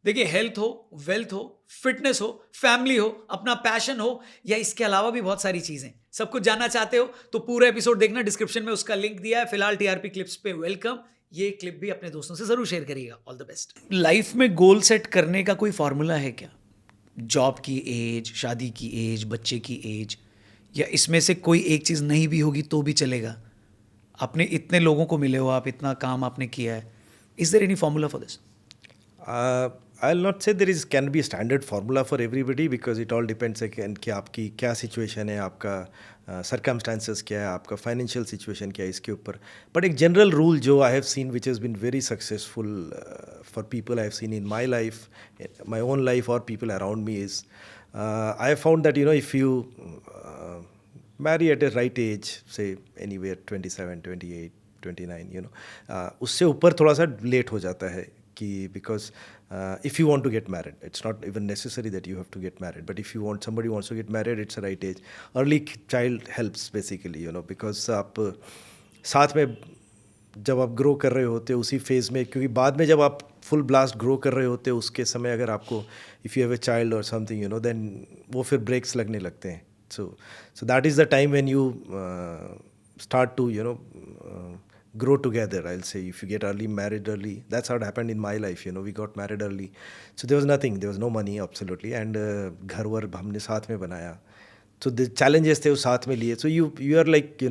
देखिए, हेल्थ हो, वेल्थ हो, फिटनेस हो, फैमिली हो, अपना पैशन हो या इसके अलावा भी बहुत सारी चीजें, सब कुछ जानना चाहते हो तो पूरा एपिसोड देखना, डिस्क्रिप्शन में उसका लिंक दिया है। फिलहाल टीआरपी क्लिप्स पे वेलकम। ये क्लिप भी अपने दोस्तों से जरूर शेयर करिएगा। All the best. लाइफ में गोल सेट करने का कोई फॉर्मूला है क्या? जॉब की एज, शादी की एज, बच्चे की एज, या इसमें से कोई एक चीज़ नहीं भी होगी तो भी चलेगा? आपने इतने लोगों को मिले हो, आप इतना काम आपने किया है, is there any formula for this? I'll not say there is can be a standard formula for everybody because it all depends again कि आपकी क्या situation है, आपका circumstances क्या है, आपका financial situation क्या है इसके ऊपर. But एक general rule जो I have seen which has been very successful for people I have seen in my life, my own life or people around me is I have found that if you marry at a right age, say anywhere 27, 28, 29, उससे ऊपर थोड़ा सा late हो जाता है कि because if you want to get married, it's not even necessary that you have to get married, but if you want somebody wants to get married, it's a right age. Early child helps basically, because आप साथ में जब आप grow कर रहे होते हो उसी फेज़ में, क्योंकि बाद में जब आप फुल ब्लास्ट ग्रो कर रहे होते हो उसके समय अगर आपको if you have a child और समथिंग देन वो फिर ब्रेक्स लगने लगते हैं. So that is the time when you start to grow together. I'll say if you get married early, that's how it happened in my life. We got married early, so there was nothing, there was no money absolutely, and घर वर हमने साथ में बनाया. So the challenges थे वो साथ में लिए. So you are like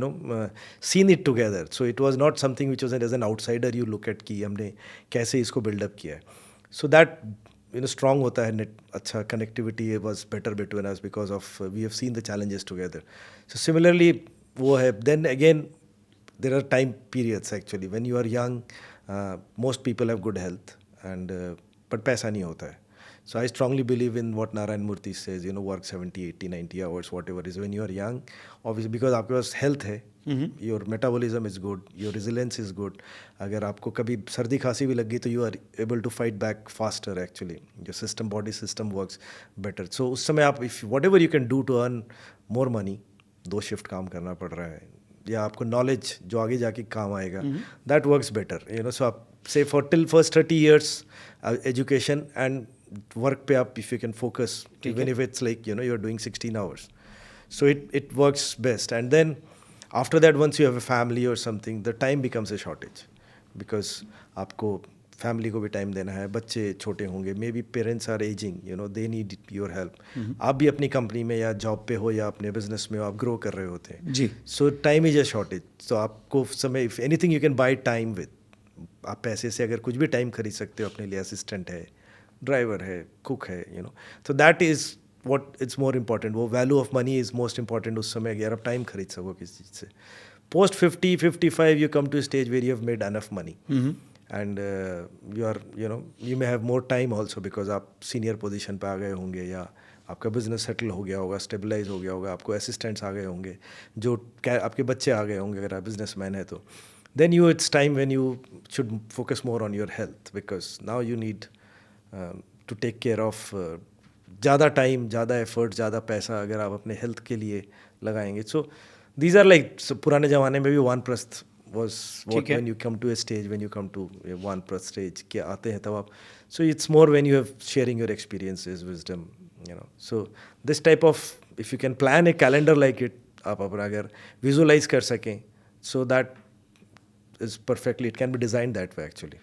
seen it together. So it was not something which was as an outsider you look at कि हमने कैसे इसको build up किया है. So that strong होता है net, अच्छा connectivity was better between us because of we have seen the challenges together. So similarly वो है. Then again there are time periods actually when you are young. Most people have good health and but पैसा नहीं होता है. So I strongly believe in what Narayan Murthy says, work 70, 80, 90 hours, whatever is when you are young, obviously because आपके पास health है, your metabolism is good, your resilience is good. अगर आपको कभी सर्दी खांसी भी लग गई तो you are able to fight back faster actually. Your body system works better. So उस समय आप whatever you can do to earn more money, 2 shift काम करना पड़ रहा है, या आपको नॉलेज जो आगे जाके काम आएगा, दैट वर्क्स बेटर. सो आप से for till first 30 years education and work पे आप if you can focus even if it's like you are doing 16 hours, so it works best. And then after that once you have a family or something, the time becomes a shortage because आपको family को भी time देना है, बच्चे छोटे होंगे, maybe parents are aging, they need your help. आप भी अपनी कंपनी में या जॉब पे हो या अपने बिजनेस में हो, आप ग्रो कर रहे होते हैं जी. So time is a shortage. तो आपको समय if anything you can buy time with. आप पैसे से अगर कुछ भी टाइम खरीद सकते हो अपने लिए, असिस्टेंट है, ड्राइवर है, कुक है, तो that is what it's more important. वो value of money is most important उस समय अगर आप टाइम खरीद सको किसी चीज़ से. Post 50-55 you come to a stage where you have made enough money. And you may have more time also because आप सीनियर पोजीशन पे आ गए होंगे या आपका बिजनेस सेटल हो गया होगा, स्टेबलाइज हो गया होगा, आपको असिस्टेंट्स आ गए होंगे, जो आपके बच्चे आ गए होंगे अगर आप बिजनेसमैन है तो. Then it's time when you should focus more on your health because now you need to take care of ज़्यादा टाइम, ज़्यादा एफर्ट, ज़्यादा पैसा अगर आप अपने हेल्थ के लिए लगाएंगे. सो दीज आर लाइक पुराने ज़माने में भी वानप्रस्थ was what when you come to a stage, when you come to a वानप्रस्थ stage के आते हैं तब आप, so it's more when you have sharing your experiences, wisdom, so this type of if you can plan a calendar like it, आप अपना अगर visualize कर सकें, so that is perfectly, it can be designed that way actually.